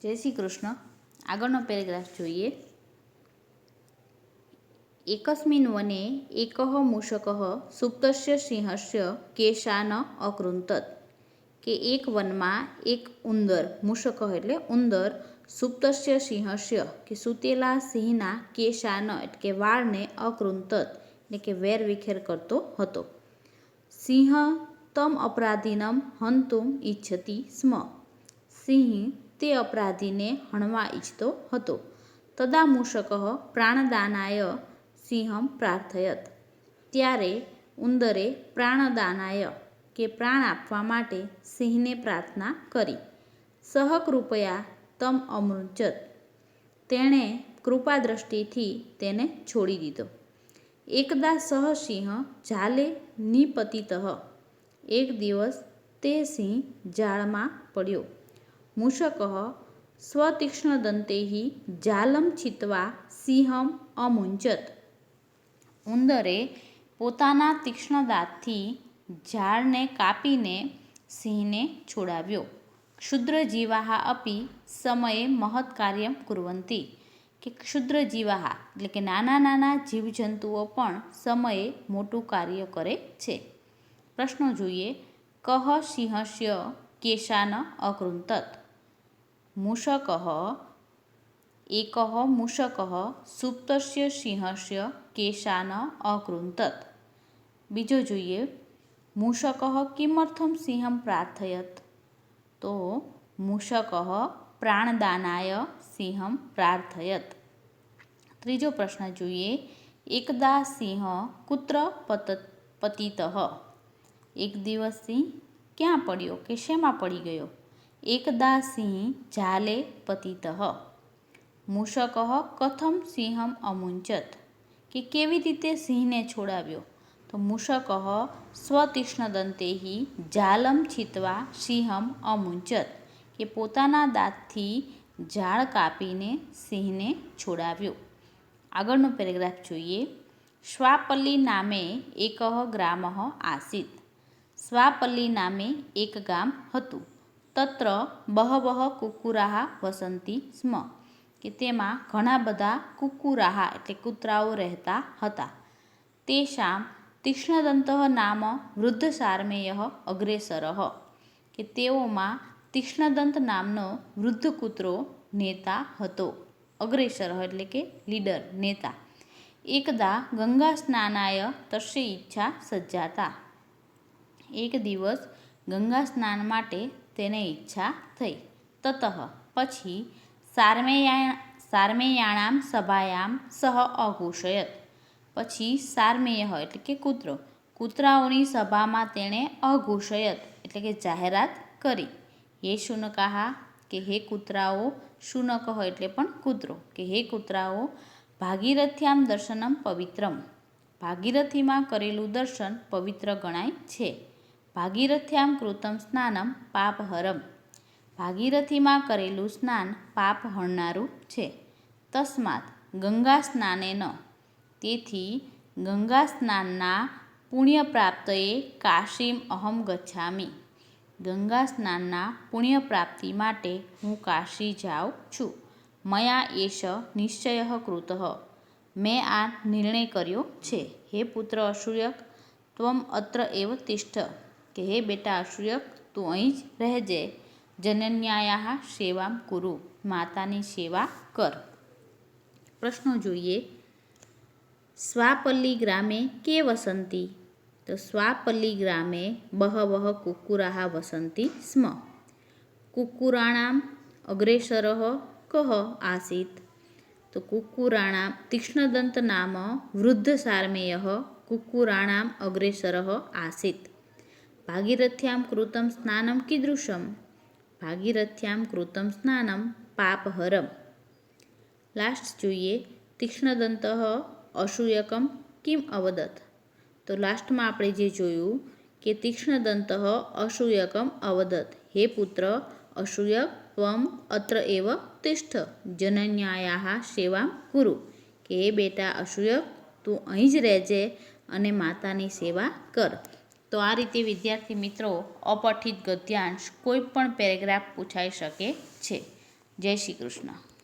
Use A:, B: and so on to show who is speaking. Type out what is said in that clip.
A: જય શ્રી કૃષ્ણ. આગળનો પેરેગ્રાફ જોઈએ. એકસ્મિન વને એકઃ મૂષકઃ સુપ્તસ્ય સિંહસ્ય કેશાન અકૃંતત. કે એક વનમાં એક ઉંદર, મૂષક એટલે ઉંદર, સુપ્તસ્ય સિંહસ્ય કે સૂતેલા સિંહના કેશાન એટલે કે વાળને અકૃંતત એટલે કે વેર વિખેર કરતો હતો. સિંહ તમ અપરાધીનમ હંતુમ ઈચ્છતિ સ્મ. સિંહ તે અપરાધીને હણવા ઈચ્છતો હતો. તદા મૂષકઃ પ્રાણદાનાય સિંહમ પ્રાર્થયત. ત્યારે ઉંદરે પ્રાણદાનાય કે પ્રાણ આપવા માટે સિંહને પ્રાર્થના કરી. સહ કૃપયા તમ અમૃચત. તેણે કૃપા દ્રષ્ટિથી તેને છોડી દીધો. એકદા સહ સિંહ જાલે નિપતિતઃ. એક દિવસ તે સિંહ જાળમાં પડ્યો. મૂષકઃ સ્વતીક્ષ્ણદંતૈઃ જાલમ છિત્વા સિંહમ અમુંચત. ઉંદરે પોતાના તીક્ષ્ણ દાંતથી જાળને કાપીને સિંહને છોડાવ્યો. ક્ષુદ્રજીવાઃ અપી સમયે મહત્ કાર્યમ કુર્વન્તિ. કે ક્ષુદ્રજીવાઃ એટલે કે નાના નાના જીવજંતુઓ પણ સમયે મોટું કાર્ય કરે છે. પ્રશ્નો જોઈએ. કઃ સિંહસ્ય કેશાન અકૃંતત. મૂષકઃ એકઃ મૂષકઃ સુપ્તસ્ય સિંહસ્ય કેશાન અકૃંતત. બીજો જોઈએ. મૂષકઃ કિમર્થં સિંહમ પ્રાર્થયત. તો મૂષકઃ પ્રાણદાનાય સિંહમ પ્રાર્થયત. ત્રીજો પ્રશ્ન જોઈએ. એકદા સિંહ કુત્ર પતિતઃ. એક દિવસ સિંહ ક્યાં પડ્યો કે શેમાં પડી ગયો? એકદા સિંહ જાલે પતિતઃ. મૂષકઃ કથમ સિંહમ અમુંચત. કે કેવી રીતે સિંહને છોડાવ્યો? તો મૂષકઃ સ્વતીક્ષ્ણદંતૈઃ જાલમ છિત્વા સિંહમ અમુંચત. કે પોતાના દાંતથી જાળ કાપીને સિંહને છોડાવ્યો. આગળનો પેરેગ્રાફ જોઈએ. સ્વાપલ્લી નામે એકઃ ગ્રામઃ આસીત. સ્વાપલ્લી નામે એક ગામ હતું. તત્ર બહવઃ કુક્કુરાઃ વસન્તિ સ્મ. કે તેમાં ઘણા બધા કુક્કુરાઃ એટલે કૂતરાઓ રહેતા હતા. તેષાં તીક્ષ્ણદંતઃ નામ વૃદ્ધ સારમેયઃ અગ્રેસરઃ. કે તેઓમાં તીક્ષ્ણદંત નામનો વૃદ્ધ કૂતરો નેતા હતો. અગ્રેસર એટલે કે લીડર, નેતા. એકદા ગંગા સ્નાનાય તસ્ય ઈચ્છા સજ્જાતા. એક દિવસ ગંગા સ્નાન માટે તેને ઈચ્છા થઈ. તતઃ પછી સારમેયાણામ સભાયામ સહ અઘોષયત. પછી સારમેય એટલે કે કૂતરો, કૂતરાઓની સભામાં તેણે અઘોષયત એટલે કે જાહેરાત કરી. હે શુનકાહ. કે હે કૂતરાઓ. શુનક એટલે પણ કૂતરો. કે હે કૂતરાઓ. ભાગીરથ્યામ દર્શનમ પવિત્રમ. ભાગીરથીમાં કરેલું દર્શન પવિત્ર ગણાય છે. ભાગીરથ્યામ કૃતમ સ્નાનમ પાપહરમ. ભાગીરથીમાં કરેલું સ્નાન પાપ હણનારું છે. તસ્માત ગંગા સ્નાનેન. તેથી ગંગા સ્નાનના પુણ્ય પ્રાપ્તયે કાશીમ અહમ ગચ્છામિ. ગંગા સ્નાનના પુણ્ય પ્રાપ્તિ માટે હું કાશી જાઉં છું. મયા એષ નિશ્ચયઃ કૃતઃ. મેં આ નિર્ણય કર્યો છે. હે પુત્ર અસૂયક ત્વમ અત્ર એવ તિષ્ઠ. કે હે બેટા અસૂયક તું અહીં જ રહેજે. જનન્યાયાઃ સેવામ કુરુ. માતાની સેવા કર. પ્રશ્નો જોઈએ. સ્વાપલ્લી ગ્રામે કે વસંતિ. તો સ્વાપલ્લી ગ્રામે બહવઃ કુક્કુરાઃ વસન્તિ સ્મ. કુક્કુરાણામ અગ્રેસરઃ કઃ આસીત. તો કુક્કુરાણામ તીક્ષ્ણદંત નામ વૃદ્ધ સારમેયઃ કુક્કુરાણામ અગ્રેસરઃ આસીત. ભાગીરથ્યામ કૃતમ સ્નાનમ કીદૃશમ. ભાગીરથ્યામ કૃતમ સ્નાનમ પાપહરમ. લાસ્ટ જોઈએ. તીક્ષ્ણદંતઃ અસૂયકમ કિમ અવદત. તો લાસ્ટમાં આપણે જે જોયું કે તીક્ષ્ણદંતઃ અસૂયકમ અવદત. હે પુત્ર અસૂયક ત્વમ અત્ર એવ તિષ્ઠ જનન્યાયાઃ સેવામ કુરુ. કે હે બેટા અસૂયક તું અહીં જ રહેજે અને માતાની સેવા કર. તો આ રીતે વિદ્યાર્થી મિત્રો અપઠિત ગદ્યાંશ કોઈ પણ પેરેગ્રાફ પૂછાઈ શકે છે. જય શ્રી કૃષ્ણ.